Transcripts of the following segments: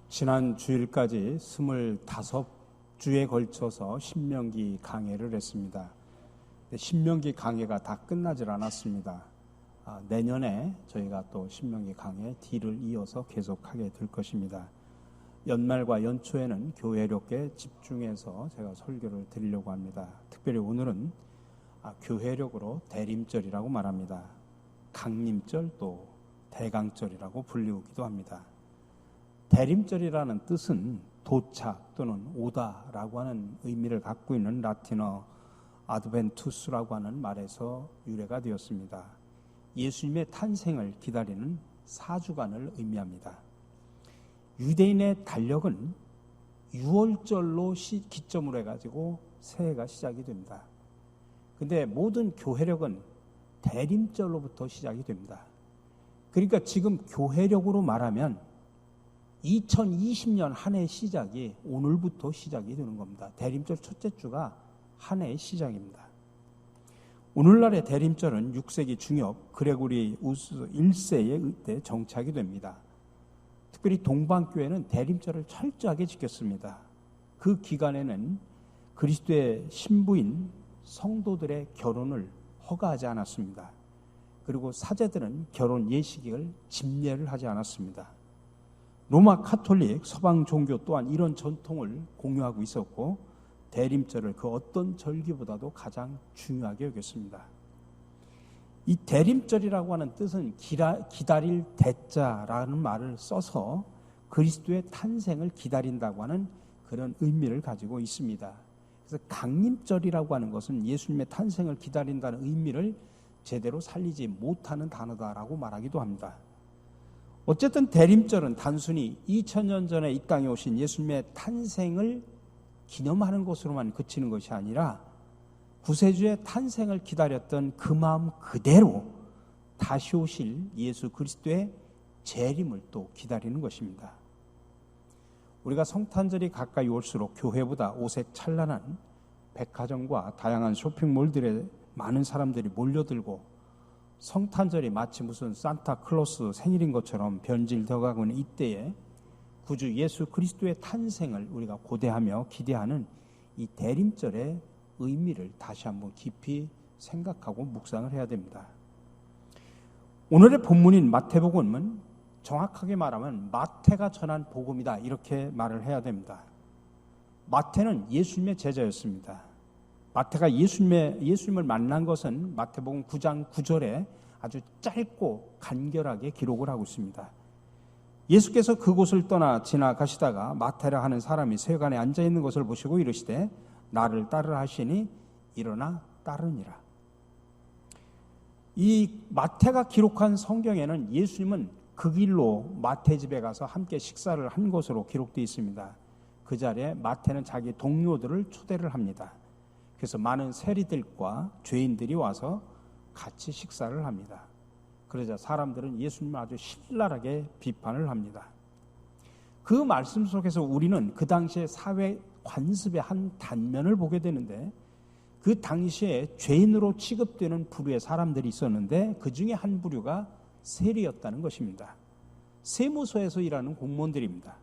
지난 주일까지 25주에 걸쳐서 신명기 강해를 했습니다. 신명기 강해가 다 끝나질 않았습니다. 내년에 저희가 또 신명기 강해 뒤를 이어서 계속하게 될 것입니다. 연말과 연초에는 교회력에 집중해서 제가 설교를 드리려고 합니다. 특별히 오늘은 교회력으로 대림절이라고 말합니다. 강림절 또 대강절이라고 불리우기도 합니다. 대림절이라는 뜻은 도착 또는 오다라고 하는 의미를 갖고 있는 라틴어 아드벤투스라고 하는 말에서 유래가 되었습니다. 예수님의 탄생을 기다리는 4주간을 의미합니다. 유대인의 달력은 6월절로 기점으로 해가지고 새해가 시작이 됩니다. 근데 모든 교회력은 대림절로부터 시작이 됩니다. 그러니까 지금 교회력으로 말하면 2020년 한 해의 시작이 오늘부터 시작이 되는 겁니다. 대림절 첫째 주가 한 해의 시작입니다. 오늘날의 대림절은 6세기 중엽 그레고리 우스 1세의 때 정착이 됩니다. 특별히 동방교회는 대림절을 철저하게 지켰습니다. 그 기간에는 그리스도의 신부인 성도들의 결혼을 허가하지 않았습니다. 그리고 사제들은 결혼 예식을 집례를 하지 않았습니다. 로마 카톨릭 서방 종교 또한 이런 전통을 공유하고 있었고 대림절을 그 어떤 절기보다도 가장 중요하게 여겼습니다. 이 대림절이라고 하는 뜻은 기다릴 대자라는 말을 써서 그리스도의 탄생을 기다린다고 하는 그런 의미를 가지고 있습니다. 그래서 강림절이라고 하는 것은 예수님의 탄생을 기다린다는 의미를 제대로 살리지 못하는 단어다라고 말하기도 합니다. 어쨌든 대림절은 단순히 2000년 전에 이 땅에 오신 예수님의 탄생을 기념하는 것으로만 그치는 것이 아니라 구세주의 탄생을 기다렸던 그 마음 그대로 다시 오실 예수 그리스도의 재림을 또 기다리는 것입니다. 우리가 성탄절이 가까이 올수록 교회보다 옷색 찬란한 백화점과 다양한 쇼핑몰들에 많은 사람들이 몰려들고 성탄절이 마치 무슨 산타클로스 생일인 것처럼 변질되어 가고 있는 이때에 구주 예수 그리스도의 탄생을 우리가 고대하며 기대하는 이 대림절의 의미를 다시 한번 깊이 생각하고 묵상을 해야 됩니다. 오늘의 본문인 마태복음은 정확하게 말하면 마태가 전한 복음이다 이렇게 말을 해야 됩니다. 마태는 예수님의 제자였습니다. 마태가 예수님을 만난 것은 마태복음 9장 9절에 아주 짧고 간결하게 기록을 하고 있습니다. 예수께서 그곳을 떠나 지나가시다가 마태라 하는 사람이 세관에 앉아있는 것을 보시고 이르시되 나를 따르라 하시니 일어나 따르니라. 이 마태가 기록한 성경에는 예수님은 그 길로 마태 집에 가서 함께 식사를 한 것으로 기록되어 있습니다. 그 자리에 마태는 자기 동료들을 초대를 합니다. 그래서 많은 세리들과 죄인들이 와서 같이 식사를 합니다. 그러자 사람들은 예수님을 아주 신랄하게 비판을 합니다. 그 말씀 속에서 우리는 그 당시에 사회 관습의 한 단면을 보게 되는데 그 당시에 죄인으로 취급되는 부류의 사람들이 있었는데 그 중에 한 부류가 세리였다는 것입니다. 세무서에서 일하는 공무원들입니다.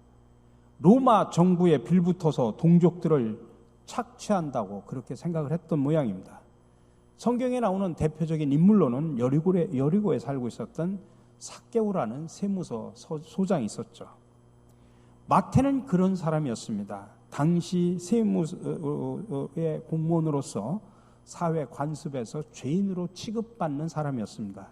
로마 정부에 빌붙어서 동족들을 착취한다고 그렇게 생각을 했던 모양입니다. 성경에 나오는 대표적인 인물로는 여리고에 살고 있었던 삭개오라는 세무서 소장이 있었죠. 마태는 그런 사람이었습니다. 당시 세무의 공무원으로서 사회 관습에서 죄인으로 취급받는 사람이었습니다.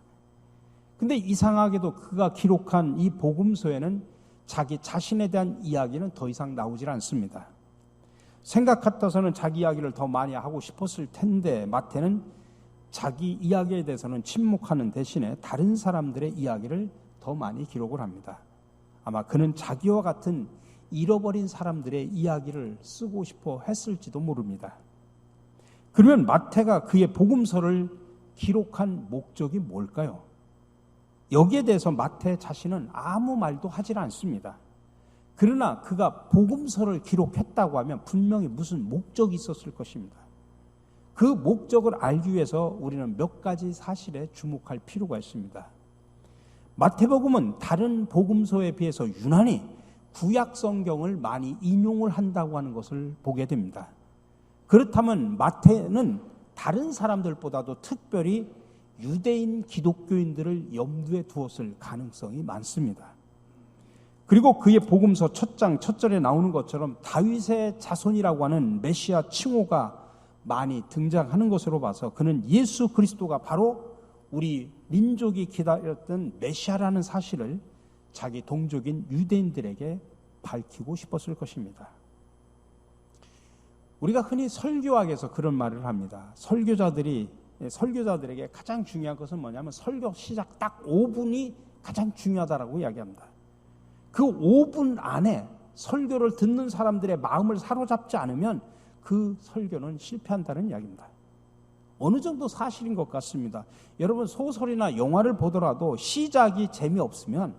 근데 이상하게도 그가 기록한 이 복음서에는 자기 자신에 대한 이야기는 더 이상 나오질 않습니다. 생각 같아서는 자기 이야기를 더 많이 하고 싶었을 텐데 마태는 자기 이야기에 대해서는 침묵하는 대신에 다른 사람들의 이야기를 더 많이 기록을 합니다. 아마 그는 자기와 같은 잃어버린 사람들의 이야기를 쓰고 싶어 했을지도 모릅니다. 그러면 마태가 그의 복음서를 기록한 목적이 뭘까요? 여기에 대해서 마태 자신은 아무 말도 하질 않습니다. 그러나 그가 복음서를 기록했다고 하면 분명히 무슨 목적이 있었을 것입니다. 그 목적을 알기 위해서 우리는 몇 가지 사실에 주목할 필요가 있습니다. 마태복음은 다른 복음서에 비해서 유난히 구약 성경을 많이 인용을 한다고 하는 것을 보게 됩니다. 그렇다면 마태는 다른 사람들보다도 특별히 유대인 기독교인들을 염두에 두었을 가능성이 많습니다. 그리고 그의 복음서 첫 장 첫 절에 나오는 것처럼 다윗의 자손이라고 하는 메시아 칭호가 많이 등장하는 것으로 봐서 그는 예수 그리스도가 바로 우리 민족이 기다렸던 메시아라는 사실을 자기 동족인 유대인들에게 밝히고 싶었을 것입니다. 우리가 흔히 설교학에서 그런 말을 합니다. 설교자들에게 가장 중요한 것은 뭐냐면 설교 시작 딱 5분이 가장 중요하다라고 이야기합니다. 그 5분 안에 설교를 듣는 사람들의 마음을 사로잡지 않으면 그 설교는 실패한다는 이야기입니다. 어느 정도 사실인 것 같습니다. 여러분 소설이나 영화를 보더라도 시작이 재미없으면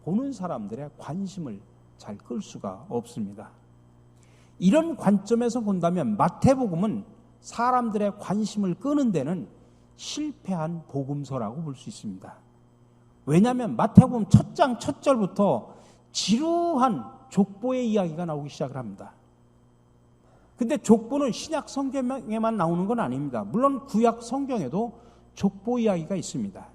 보는 사람들의 관심을 잘 끌 수가 없습니다. 이런 관점에서 본다면 마태복음은 사람들의 관심을 끄는 데는 실패한 복음서라고 볼 수 있습니다. 왜냐하면 마태복음 첫 장 첫 절부터 지루한 족보의 이야기가 나오기 시작을 합니다. 근데 족보는 신약 성경에만 나오는 건 아닙니다. 물론 구약 성경에도 족보 이야기가 있습니다.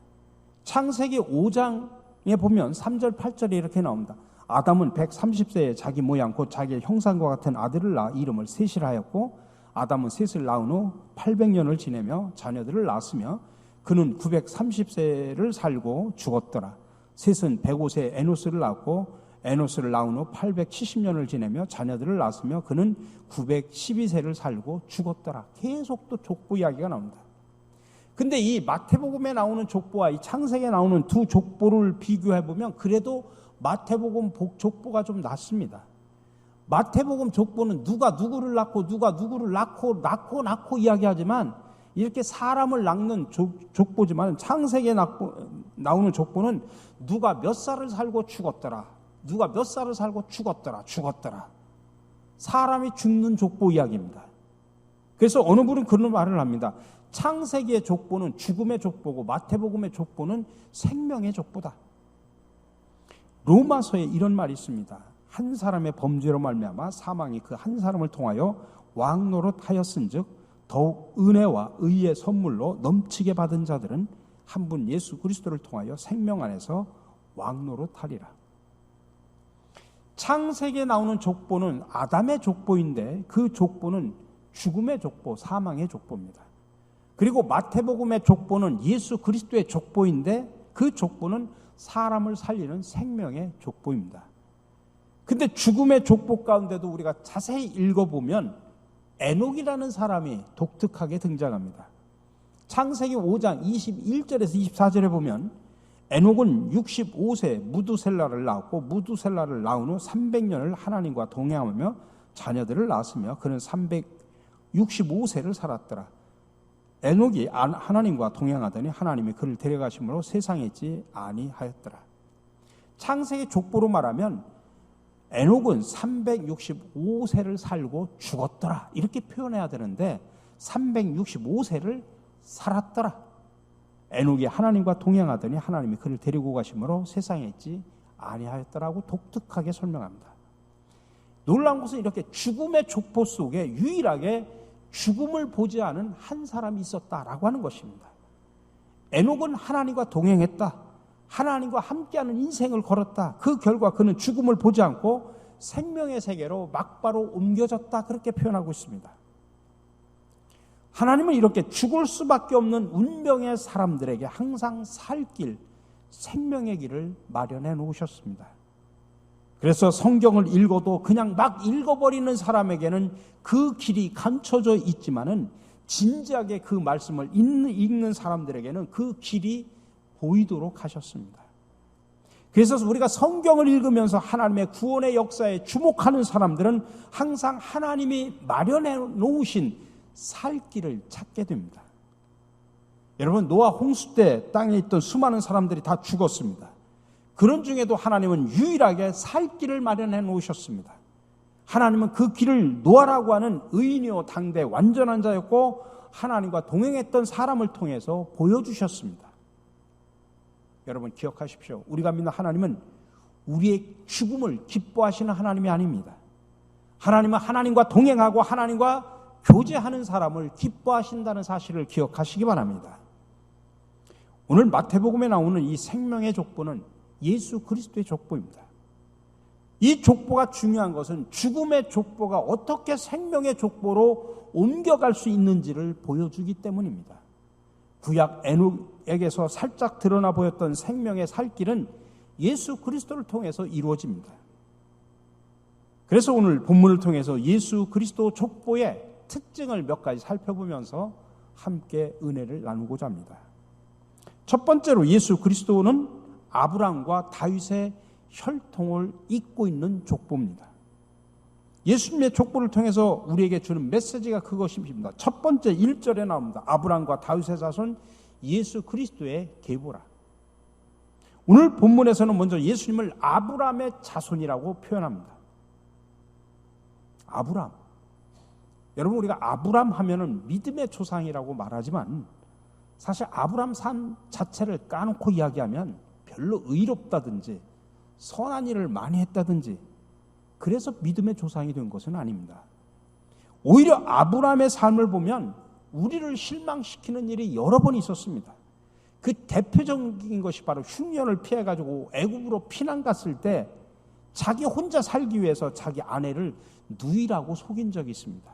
창세기 5장에 보면 3절 8절에 이렇게 나옵니다. 아담은 130세에 자기 모양 곧 자기의 형상과 같은 아들을 낳아 이름을 셋이라 하였고 아담은 셋을 낳은 후 800년을 지내며 자녀들을 낳았으며 그는 930세를 살고 죽었더라. 셋은 105세에 에노스를 낳았고 에노스를 낳은 후 870년을 지내며 자녀들을 낳았으며 그는 912세를 살고 죽었더라. 계속 또 족보 이야기가 나옵니다. 근데 이 마태복음에 나오는 족보와 이 창세기에 나오는 두 족보를 비교해보면 그래도 마태복음 족보가 좀 낫습니다. 마태복음 족보는 누가 누구를 낳고 누가 누구를 낳고 이야기하지만 이렇게 사람을 낳는 족보지만 창세기에 나오는 족보는 누가 몇 살을 살고 죽었더라. 누가 몇 살을 살고 죽었더라. 사람이 죽는 족보 이야기입니다. 그래서 어느 분은 그런 말을 합니다. 창세기의 족보는 죽음의 족보고 마태복음의 족보는 생명의 족보다. 로마서에 이런 말이 있습니다. 한 사람의 범죄로 말미암아 사망이 그 한 사람을 통하여 왕노릇하였은즉 더욱 은혜와 의의 선물로 넘치게 받은 자들은 한 분 예수 그리스도를 통하여 생명 안에서 왕노릇하리라. 창세기에 나오는 족보는 아담의 족보인데 그 족보는 죽음의 족보, 사망의 족보입니다. 그리고 마태복음의 족보는 예수 그리스도의 족보인데 그 족보는 사람을 살리는 생명의 족보입니다. 근데 죽음의 족보 가운데도 우리가 자세히 읽어보면 에녹이라는 사람이 독특하게 등장합니다. 창세기 5장 21절에서 24절에 보면 에녹은 65세 무두셀라를 낳았고 무두셀라를 낳은 후 300년을 하나님과 동행하며 자녀들을 낳았으며 그는 365세를 살았더라. 에녹이 하나님과 동행하더니 하나님이 그를 데려가심으로 세상에 있지 아니하였더라. 창세기 족보로 말하면 에녹은 365세를 살고 죽었더라 이렇게 표현해야 되는데 365세를 살았더라. 에녹이 하나님과 동행하더니 하나님이 그를 데리고 가심으로 세상에 있지 아니하였더라고 독특하게 설명합니다. 놀라운 것은 이렇게 죽음의 족보 속에 유일하게 죽음을 보지 않은 한 사람이 있었다라고 하는 것입니다. 에녹은 하나님과 동행했다. 하나님과 함께하는 인생을 걸었다. 그 결과 그는 죽음을 보지 않고 생명의 세계로 막바로 옮겨졌다. 그렇게 표현하고 있습니다. 하나님은 이렇게 죽을 수밖에 없는 운명의 사람들에게 항상 살 길, 생명의 길을 마련해 놓으셨습니다. 그래서 성경을 읽어도 그냥 막 읽어버리는 사람에게는 그 길이 감춰져 있지만은 진지하게 그 말씀을 읽는 사람들에게는 그 길이 보이도록 하셨습니다. 그래서 우리가 성경을 읽으면서 하나님의 구원의 역사에 주목하는 사람들은 항상 하나님이 마련해 놓으신 살 길을 찾게 됩니다. 여러분, 노아 홍수 때 땅에 있던 수많은 사람들이 다 죽었습니다. 그런 중에도 하나님은 유일하게 살 길을 마련해 놓으셨습니다. 하나님은 그 길을 노아라고 하는 의인이요 당대 완전한 자였고 하나님과 동행했던 사람을 통해서 보여주셨습니다. 여러분 기억하십시오. 우리가 믿는 하나님은 우리의 죽음을 기뻐하시는 하나님이 아닙니다. 하나님은 하나님과 동행하고 하나님과 교제하는 사람을 기뻐하신다는 사실을 기억하시기 바랍니다. 오늘 마태복음에 나오는 이 생명의 족보는 예수 그리스도의 족보입니다. 이 족보가 중요한 것은 죽음의 족보가 어떻게 생명의 족보로 옮겨갈 수 있는지를 보여주기 때문입니다. 구약 에녹에게서 살짝 드러나 보였던 생명의 살길은 예수 그리스도를 통해서 이루어집니다. 그래서 오늘 본문을 통해서 예수 그리스도 족보의 특징을 몇 가지 살펴보면서 함께 은혜를 나누고자 합니다. 첫 번째로 예수 그리스도는 아브라함과 다윗의 혈통을 잇고 있는 족보입니다. 예수님의 족보를 통해서 우리에게 주는 메시지가 그것입니다. 첫 번째 1절에 나옵니다. 아브라함과 다윗의 자손 예수 그리스도의 계보라. 오늘 본문에서는 먼저 예수님을 아브라함의 자손이라고 표현합니다. 아브라함. 여러분, 우리가 아브라함 하면은 믿음의 조상이라고 말하지만 사실 아브라함 산 자체를 까놓고 이야기하면 별로 의롭다든지 선한 일을 많이 했다든지 그래서 믿음의 조상이 된 것은 아닙니다. 오히려 아브라함의 삶을 보면 우리를 실망시키는 일이 여러 번 있었습니다. 그 대표적인 것이 바로 흉년을 피해가지고 애굽으로 피난 갔을 때 자기 혼자 살기 위해서 자기 아내를 누이라고 속인 적이 있습니다.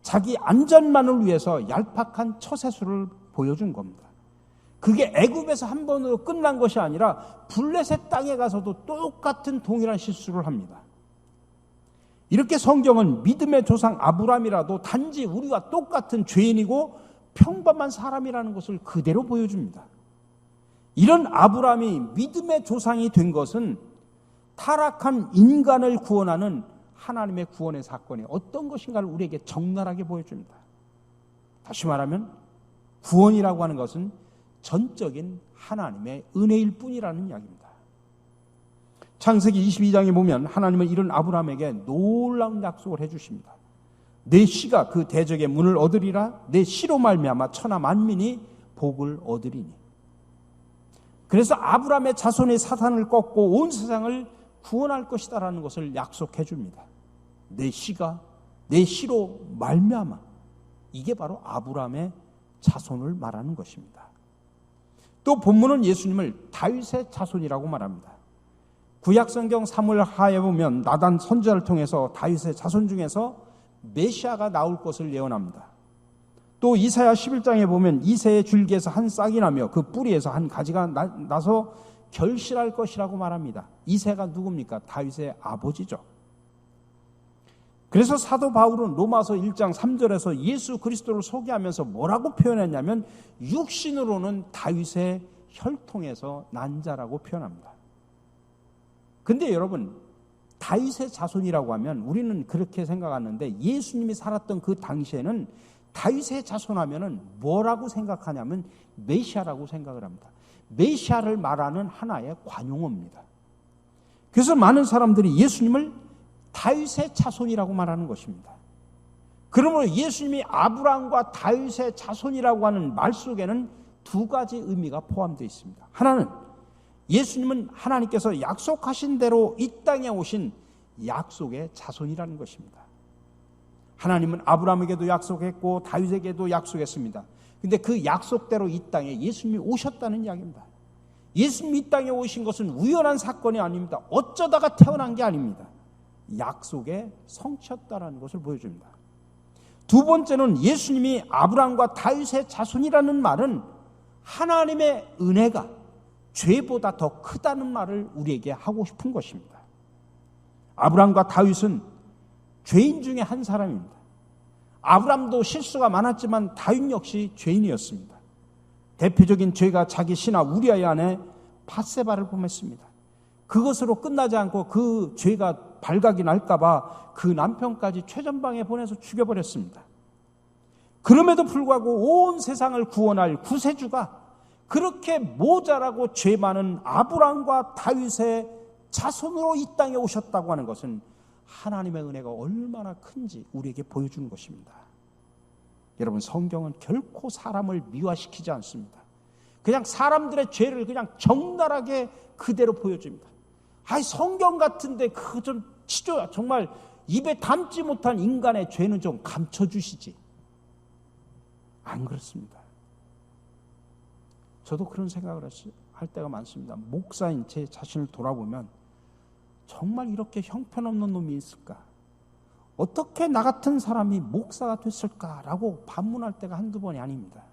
자기 안전만을 위해서 얄팍한 처세술을 보여준 겁니다. 그게 애굽에서 한 번으로 끝난 것이 아니라 블레셋 땅에 가서도 똑같은 동일한 실수를 합니다. 이렇게 성경은 믿음의 조상 아브라함이라도 단지 우리와 똑같은 죄인이고 평범한 사람이라는 것을 그대로 보여줍니다. 이런 아브라함이 믿음의 조상이 된 것은 타락한 인간을 구원하는 하나님의 구원의 사건이 어떤 것인가를 우리에게 적나라하게 보여줍니다. 다시 말하면 구원이라고 하는 것은 전적인 하나님의 은혜일 뿐이라는 이야기입니다. 창세기 22장에 보면 하나님은 이런 아브라함에게 놀라운 약속을 해주십니다. 내 씨가 그 대적의 문을 얻으리라. 내 씨로 말미암아 천하 만민이 복을 얻으리니. 그래서 아브라함의 자손이 사탄을 꺾고 온 세상을 구원할 것이다라는 것을 약속해 줍니다. 내 씨가 내 씨로 말미암아. 이게 바로 아브라함의 자손을 말하는 것입니다. 또 본문은 예수님을 다윗의 자손이라고 말합니다. 구약성경 사무엘하에 보면 나단 선지자를 통해서 다윗의 자손 중에서 메시아가 나올 것을 예언합니다. 또 이사야 11장에 보면 이새의 줄기에서 한 싹이 나며 그 뿌리에서 한 가지가 나서 결실할 것이라고 말합니다. 이새가 누굽니까? 다윗의 아버지죠. 그래서 사도 바울은 로마서 1장 3절에서 예수 그리스도를 소개하면서 뭐라고 표현했냐면 육신으로는 다윗의 혈통에서 난 자라고 표현합니다. 근데 여러분, 다윗의 자손이라고 하면 우리는 그렇게 생각하는데 예수님이 살았던 그 당시에는 다윗의 자손하면은 뭐라고 생각하냐면 메시아라고 생각을 합니다. 메시아를 말하는 하나의 관용어입니다. 그래서 많은 사람들이 예수님을 다윗의 자손이라고 말하는 것입니다. 그러므로 예수님이 아브라함과 다윗의 자손이라고 하는 말 속에는 두 가지 의미가 포함되어 있습니다. 하나는 예수님은 하나님께서 약속하신 대로 이 땅에 오신 약속의 자손이라는 것입니다. 하나님은 아브라함에게도 약속했고 다윗에게도 약속했습니다. 그런데 그 약속대로 이 땅에 예수님이 오셨다는 이야기입니다. 예수님이 이 땅에 오신 것은 우연한 사건이 아닙니다. 어쩌다가 태어난 게 아닙니다. 약속의 성취였다라는 것을 보여줍니다. 두 번째는 예수님이 아브라함과 다윗의 자손이라는 말은 하나님의 은혜가 죄보다 더 크다는 말을 우리에게 하고 싶은 것입니다. 아브라함과 다윗은 죄인 중에 한 사람입니다. 아브라함도 실수가 많았지만 다윗 역시 죄인이었습니다. 대표적인 죄가 자기 신하 우리아의 아내 밧세바를 범했습니다. 그것으로 끝나지 않고 그 죄가 발각이 날까봐 그 남편까지 최전방에 보내서 죽여버렸습니다. 그럼에도 불구하고 온 세상을 구원할 구세주가 그렇게 모자라고 죄 많은 아브라함과 다윗의 자손으로 이 땅에 오셨다고 하는 것은 하나님의 은혜가 얼마나 큰지 우리에게 보여주는 것입니다. 여러분, 성경은 결코 사람을 미화시키지 않습니다. 그냥 사람들의 죄를 그냥 적나라하게 그대로 보여줍니다. 성경 같은데 그 좀 정말 입에 담지 못한 인간의 죄는 좀 감춰주시지. 안 그렇습니다. 저도 그런 생각을 할 때가 많습니다. 목사인 제 자신을 돌아보면 정말 이렇게 형편없는 놈이 있을까? 어떻게 나 같은 사람이 목사가 됐을까라고 반문할 때가 한두 번이 아닙니다.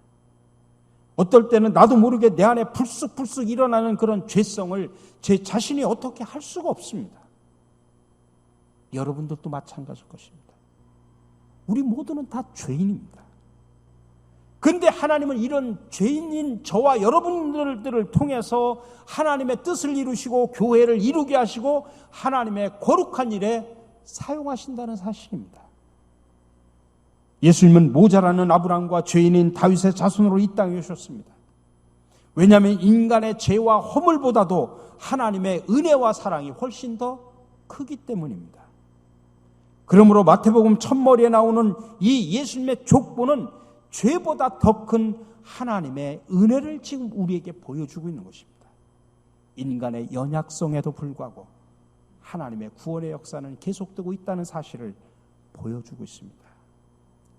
어떨 때는 나도 모르게 내 안에 불쑥불쑥 일어나는 그런 죄성을 제 자신이 어떻게 할 수가 없습니다. 여러분들도 마찬가지일 것입니다. 우리 모두는 다 죄인입니다. 그런데 하나님은 이런 죄인인 저와 여러분들을 통해서 하나님의 뜻을 이루시고 교회를 이루게 하시고 하나님의 거룩한 일에 사용하신다는 사실입니다. 예수님은 모자라는 아브라함과 죄인인 다윗의 자손으로 이 땅에 오셨습니다. 왜냐하면 인간의 죄와 허물보다도 하나님의 은혜와 사랑이 훨씬 더 크기 때문입니다. 그러므로 마태복음 첫머리에 나오는 이 예수님의 족보는 죄보다 더 큰 하나님의 은혜를 지금 우리에게 보여주고 있는 것입니다. 인간의 연약성에도 불구하고 하나님의 구원의 역사는 계속되고 있다는 사실을 보여주고 있습니다.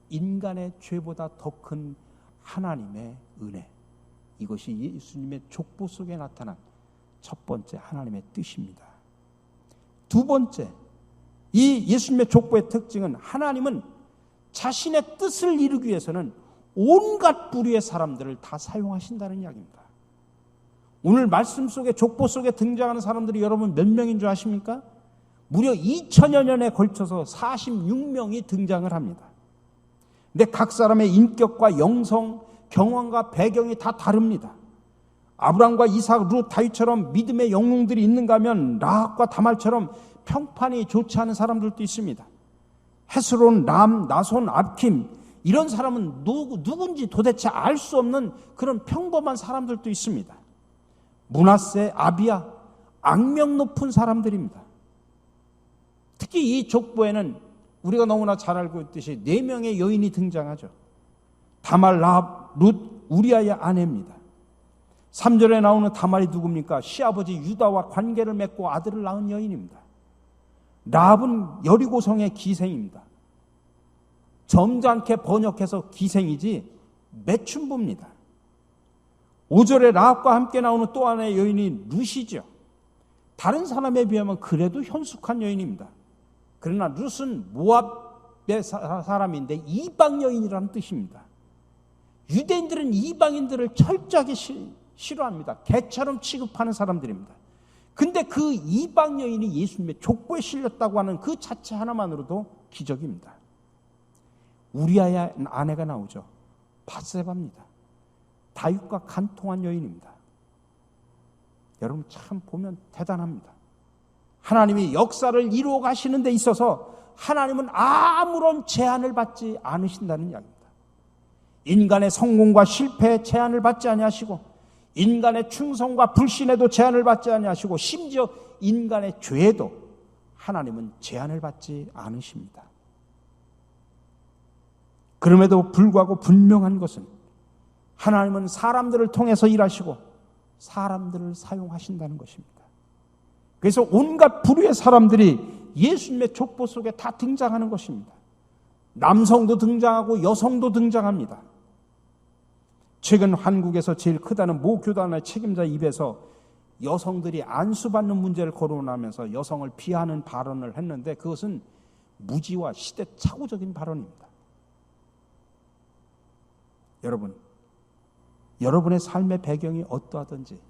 인간의 죄보다 더 큰 하나님의 은혜, 이것이 예수님의 족보 속에 나타난 첫 번째 하나님의 뜻입니다. 두 번째, 이 예수님의 족보의 특징은 하나님은 자신의 뜻을 이루기 위해서는 온갖 부류의 사람들을 다 사용하신다는 이야기입니다. 오늘 말씀 속에 족보 속에 등장하는 사람들이 여러분 몇 명인 줄 아십니까? 무려 2000여 년에 걸쳐서 46명이 등장을 합니다. 근데 각 사람의 인격과 영성, 경험과 배경이 다 다릅니다. 아브라함과 이삭, 룻, 다윗처럼 믿음의 영웅들이 있는가 하면 라합과 다말처럼 평판이 좋지 않은 사람들도 있습니다. 헤스론, 람, 나손, 압킴, 이런 사람은 누군지 도대체 알 수 없는 그런 평범한 사람들도 있습니다. 므낫세, 아비야, 악명 높은 사람들입니다. 특히 이 족보에는 우리가 너무나 잘 알고 있듯이 4명의 여인이 등장하죠. 다말, 라합, 룻, 우리아의 아내입니다. 3절에 나오는 다말이 누굽니까? 시아버지 유다와 관계를 맺고 아들을 낳은 여인입니다. 라합은 여리고성의 기생입니다. 점잖게 번역해서 기생이지 매춘부입니다. 5절에 라합과 함께 나오는 또 하나의 여인이 룻이죠. 다른 사람에 비하면 그래도 현숙한 여인입니다. 그러나 룻은 모압의 사람인데 이방 여인이라는 뜻입니다. 유대인들은 이방인들을 철저하게 싫어합니다. 개처럼 취급하는 사람들입니다. 근데 그 이방 여인이 예수님의 족보에 실렸다고 하는 그 자체 하나만으로도 기적입니다. 우리아의 아내가 나오죠. 밧세바입니다. 다윗과 간통한 여인입니다. 여러분 참 보면 대단합니다. 하나님이 역사를 이루어 가시는 데 있어서 하나님은 아무런 제한을 받지 않으신다는 이야기입니다. 인간의 성공과 실패에 제한을 받지 아니하시고 인간의 충성과 불신에도 제한을 받지 아니하시고 심지어 인간의 죄에도 하나님은 제한을 받지 않으십니다. 그럼에도 불구하고 분명한 것은 하나님은 사람들을 통해서 일하시고 사람들을 사용하신다는 것입니다. 그래서 온갖 부류의 사람들이 예수님의 족보 속에 다 등장하는 것입니다. 남성도 등장하고 여성도 등장합니다. 최근 한국에서 제일 크다는 모 교단의 책임자 입에서 여성들이 안수받는 문제를 거론하면서 여성을 비하하는 발언을 했는데 그것은 무지와 시대착오적인 발언입니다. 여러분, 여러분의 삶의 배경이 어떠하든지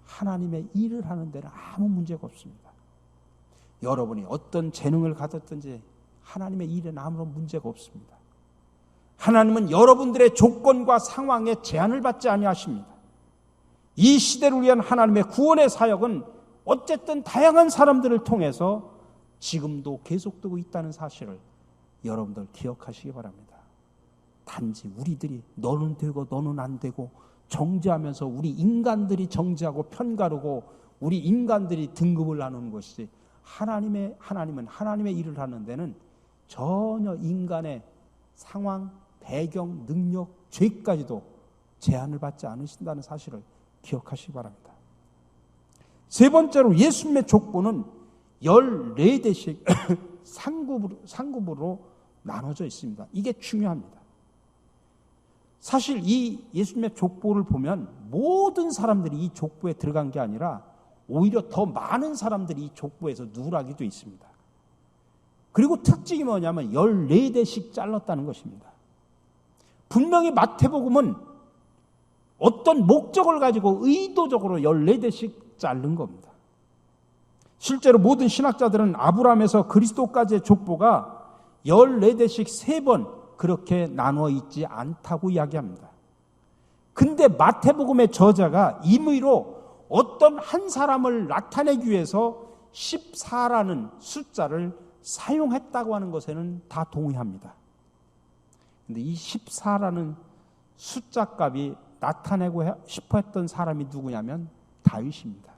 하나님의 일을 하는 데는 아무 문제가 없습니다. 여러분이 어떤 재능을 가졌든지 하나님의 일에는 아무런 문제가 없습니다. 하나님은 여러분들의 조건과 상황에 제한을 받지 아니하십니다. 이 시대를 위한 하나님의 구원의 사역은 어쨌든 다양한 사람들을 통해서 지금도 계속되고 있다는 사실을 여러분들 기억하시기 바랍니다. 단지 우리들이 너는 되고 너는 안 되고 정죄하면서 우리 인간들이 정죄하고 편가르고 우리 인간들이 등급을 나누는 것이지 하나님은 하나님의 일을 하는 데는 전혀 인간의 상황, 배경, 능력, 죄까지도 제한을 받지 않으신다는 사실을 기억하시기 바랍니다. 세 번째로 예수님의 족보는 14대씩 상급으로 나눠져 있습니다. 이게 중요합니다. 사실 이 예수님의 족보를 보면 모든 사람들이 이 족보에 들어간 게 아니라 오히려 더 많은 사람들이 이 족보에서 누락이 되어 있습니다. 그리고 특징이 뭐냐면 14대씩 잘랐다는 것입니다. 분명히 마태복음은 어떤 목적을 가지고 의도적으로 14대씩 자른 겁니다. 실제로 모든 신학자들은 아브라함에서 그리스도까지의 족보가 14대씩 3번 그렇게 나누어 있지 않다고 이야기합니다. 근데 마태복음의 저자가 임의로 어떤 한 사람을 나타내기 위해서 14라는 숫자를 사용했다고 하는 것에는 다 동의합니다. 근데 이 14라는 숫자 값이 나타내고 싶어 했던 사람이 누구냐면 다윗입니다.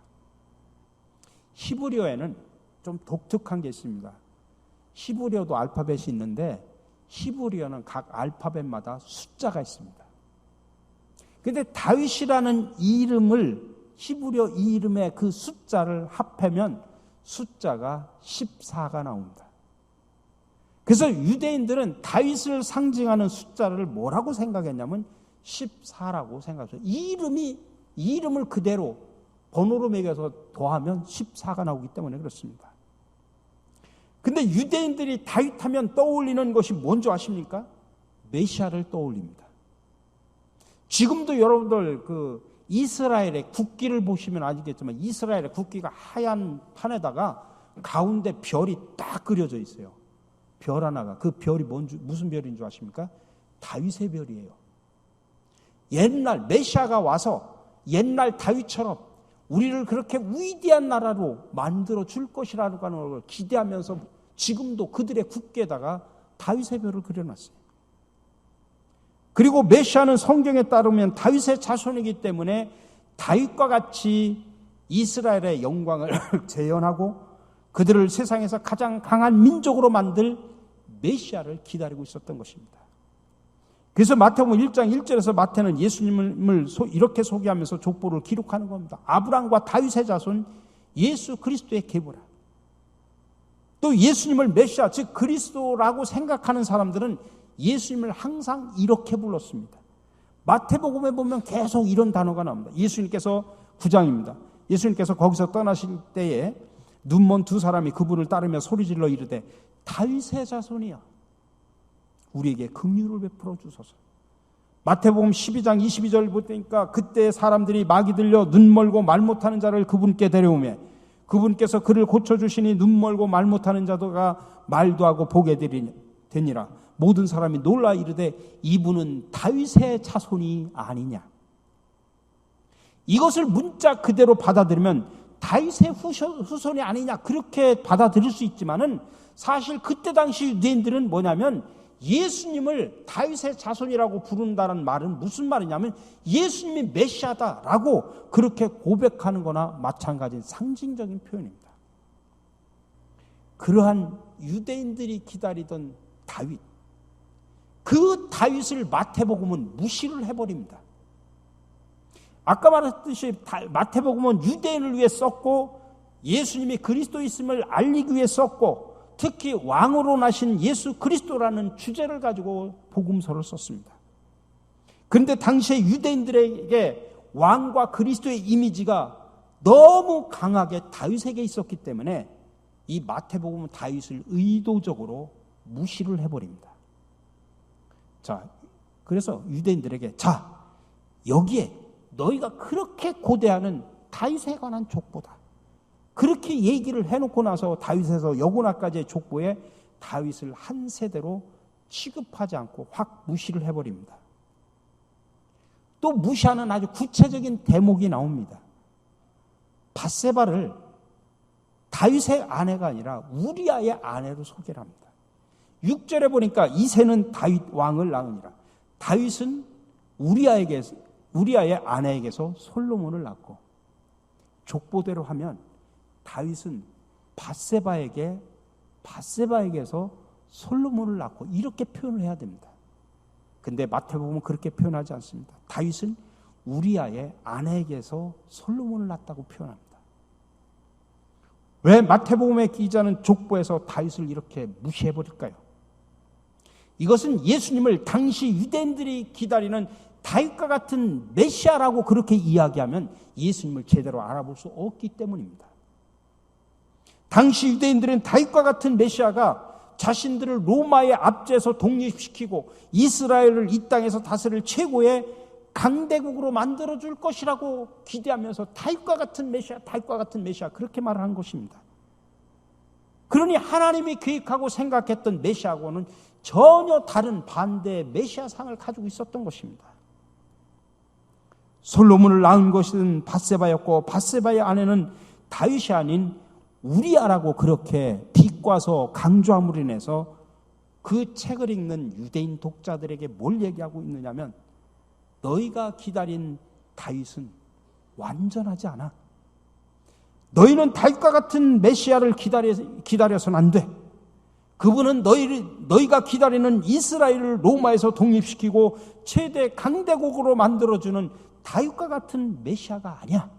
히브리어에는 좀 독특한 게 있습니다. 히브리어도 알파벳이 있는데 히브리어는 각 알파벳마다 숫자가 있습니다. 그런데 다윗이라는 이름을 히브리어 이름의 그 숫자를 합하면 숫자가 14가 나옵니다. 그래서 유대인들은 다윗을 상징하는 숫자를 뭐라고 생각했냐면 14라고 생각했어요. 이름을 그대로 번호로 매겨서 더하면 14가 나오기 때문에 그렇습니다. 근데 유대인들이 다윗하면 떠올리는 것이 뭔지 아십니까? 메시아를 떠올립니다. 지금도 여러분들 그 이스라엘의 국기를 보시면 아시겠지만 이스라엘의 국기가 하얀 판에다가 가운데 별이 딱 그려져 있어요. 별 하나가. 그 별이 무슨 별인 줄 아십니까? 다윗의 별이에요. 옛날 메시아가 와서 옛날 다윗처럼 우리를 그렇게 위대한 나라로 만들어 줄 것이라는 걸 기대하면서 지금도 그들의 국기에다가 다윗의 별을 그려놨어요. 그리고 메시아는 성경에 따르면 다윗의 자손이기 때문에 다윗과 같이 이스라엘의 영광을 재현하고 그들을 세상에서 가장 강한 민족으로 만들 메시아를 기다리고 있었던 것입니다. 그래서 마태복음 1장 1절에서 마태는 예수님을 이렇게 소개하면서 족보를 기록하는 겁니다. 아브라함과 다윗의 자손 예수 그리스도의 계보라. 또 예수님을 메시아 즉 그리스도라고 생각하는 사람들은 예수님을 항상 이렇게 불렀습니다. 마태복음에 보면 계속 이런 단어가 나옵니다. 예수님께서 9장입니다. 예수님께서 거기서 떠나실 때에 눈먼 두 사람이 그분을 따르며 소리질러 이르되 다윗의 자손이야 우리에게 긍휼을 베풀어 주소서. 마태복음 12장 22절 보니까 그때 사람들이 막이 들려 눈 멀고 말 못하는 자를 그분께 데려오매 그분께서 그를 고쳐주시니 눈 멀고 말 못하는 자도가 말도 하고 보게 되니라. 모든 사람이 놀라 이르되 이분은 다윗의 자손이 아니냐. 이것을 문자 그대로 받아들이면 다윗의 후손이 아니냐 그렇게 받아들일 수 있지만은 사실 그때 당시 유대인들은 뭐냐면 예수님을 다윗의 자손이라고 부른다는 말은 무슨 말이냐면 예수님이 메시아다라고 그렇게 고백하는 거나 마찬가지인 상징적인 표현입니다. 그러한 유대인들이 기다리던 다윗, 그 다윗을 마태복음은 무시를 해버립니다. 아까 말했듯이 마태복음은 유대인을 위해 썼고 예수님이 그리스도있음을 알리기 위해 썼고 특히 왕으로 나신 예수 그리스도라는 주제를 가지고 복음서를 썼습니다. 그런데 당시의 유대인들에게 왕과 그리스도의 이미지가 너무 강하게 다윗에게 있었기 때문에 이 마태복음은 다윗을 의도적으로 무시를 해버립니다. 자, 그래서 유대인들에게 자, 여기에 너희가 그렇게 고대하는 다윗에 관한 족보다. 그렇게 얘기를 해놓고 나서 다윗에서 여고나까지의 족보에 다윗을 한 세대로 취급하지 않고 확 무시를 해버립니다. 또 무시하는 아주 구체적인 대목이 나옵니다. 밧세바를 다윗의 아내가 아니라 우리아의 아내로 소개를 합니다. 6절에 보니까 이새는 다윗 왕을 낳으니라. 다윗은 우리아의 아내에게서 솔로몬을 낳고 족보대로 하면 다윗은 밧세바에게서 솔로몬을 낳고 이렇게 표현을 해야 됩니다. 근데 마태복음은 그렇게 표현하지 않습니다. 다윗은 우리아의 아내에게서 솔로몬을 낳았다고 표현합니다. 왜 마태복음의 기자는 족보에서 다윗을 이렇게 무시해버릴까요? 이것은 예수님을 당시 유대인들이 기다리는 다윗과 같은 메시아라고 그렇게 이야기하면 예수님을 제대로 알아볼 수 없기 때문입니다. 당시 유대인들은 다윗과 같은 메시아가 자신들을 로마의 압제에서 독립시키고 이스라엘을 이 땅에서 다스릴 최고의 강대국으로 만들어줄 것이라고 기대하면서 다윗과 같은 메시아 그렇게 말을 한 것입니다. 그러니 하나님이 계획하고 생각했던 메시아하고는 전혀 다른 반대의 메시아상을 가지고 있었던 것입니다. 솔로몬을 낳은 것은 밧세바였고 밧세바의 아내는 다윗이 아닌 우리아라고 그렇게 비꼬아서 강조함으로 인해서 그 책을 읽는 유대인 독자들에게 뭘 얘기하고 있느냐면 너희가 기다린 다윗은 완전하지 않아. 너희는 다윗과 같은 메시아를 기다려서는 안 돼. 그분은 너희가 기다리는 이스라엘을 로마에서 독립시키고 최대 강대국으로 만들어주는 다윗과 같은 메시아가 아니야.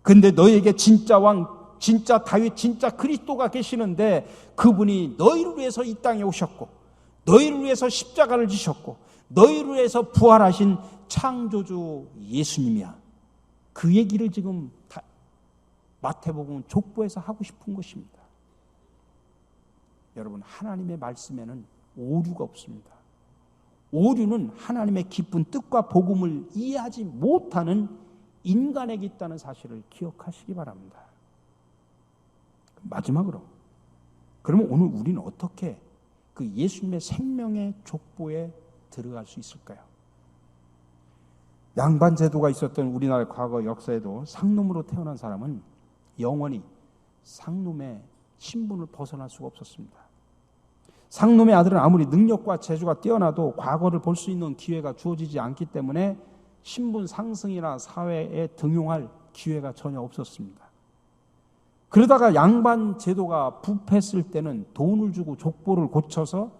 근데 너희에게 진짜 왕, 진짜 다윗, 진짜 그리스도가 계시는데 그분이 너희를 위해서 이 땅에 오셨고 너희를 위해서 십자가를 지셨고 너희를 위해서 부활하신 창조주 예수님이야. 그 얘기를 지금 마태복음 족보에서 하고 싶은 것입니다. 여러분, 하나님의 말씀에는 오류가 없습니다. 오류는 하나님의 깊은 뜻과 복음을 이해하지 못하는 인간에게 있다는 사실을 기억하시기 바랍니다. 마지막으로, 그러면 오늘 우리는 어떻게 그 예수님의 생명의 족보에 들어갈 수 있을까요? 양반 제도가 있었던 우리나라 과거 역사에도 상놈으로 태어난 사람은 영원히 상놈의 신분을 벗어날 수가 없었습니다. 상놈의 아들은 아무리 능력과 재주가 뛰어나도 과거를 볼 수 있는 기회가 주어지지 않기 때문에 신분 상승이나 사회에 등용할 기회가 전혀 없었습니다. 그러다가 양반 제도가 부패했을 때는 돈을 주고 족보를 고쳐서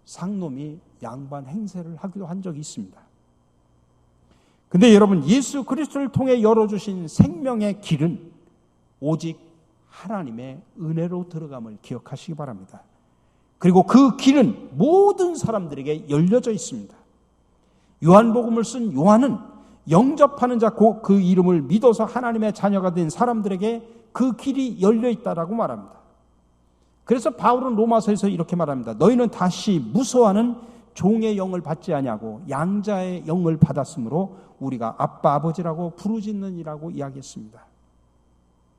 상놈이 양반 행세를 하기도 한 적이 있습니다. 근데 여러분, 예수 그리스도를 통해 열어주신 생명의 길은 오직 하나님의 은혜로 들어감을 기억하시기 바랍니다. 그리고 그 길은 모든 사람들에게 열려져 있습니다. 요한복음을 쓴 요한은 영접하는 자, 그 이름을 믿어서 하나님의 자녀가 된 사람들에게 그 길이 열려 있다라고 말합니다. 그래서 바울은 로마서에서 이렇게 말합니다. 너희는 다시 무서워하는 종의 영을 받지 아니하고 양자의 영을 받았으므로 우리가 아빠 아버지라고 부르짖느니라고 이야기했습니다.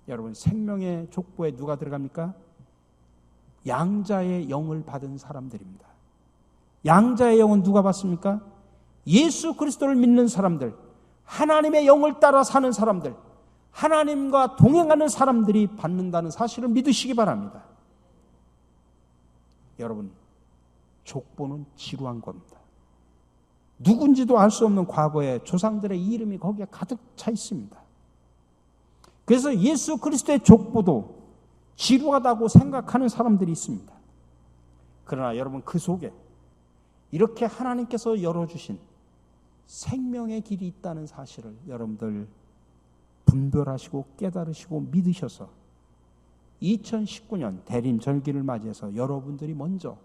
여러분, 생명의 족보에 누가 들어갑니까? 양자의 영을 받은 사람들입니다. 양자의 영은 누가 받습니까? 예수 그리스도를 믿는 사람들, 하나님의 영을 따라 사는 사람들, 하나님과 동행하는 사람들이 받는다는 사실을 믿으시기 바랍니다. 여러분, 족보는 지루한 겁니다. 누군지도 알 수 없는 과거의 조상들의 이름이 거기에 가득 차 있습니다. 그래서 예수 그리스도의 족보도 지루하다고 생각하는 사람들이 있습니다. 그러나 여러분, 그 속에 이렇게 하나님께서 열어주신 생명의 길이 있다는 사실을 여러분들 분별하시고 깨달으시고 믿으셔서 2019년 대림절기를 맞이해서 여러분들이 먼저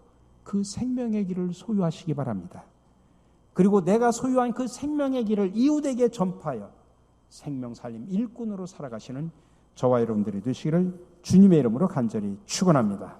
그 생명의 길을 소유하시기 바랍니다. 그리고 내가 소유한 그 생명의 길을 이웃에게 전파하여 생명 살림 일꾼으로 살아가시는 저와 여러분들이 되시기를 주님의 이름으로 간절히 축원합니다.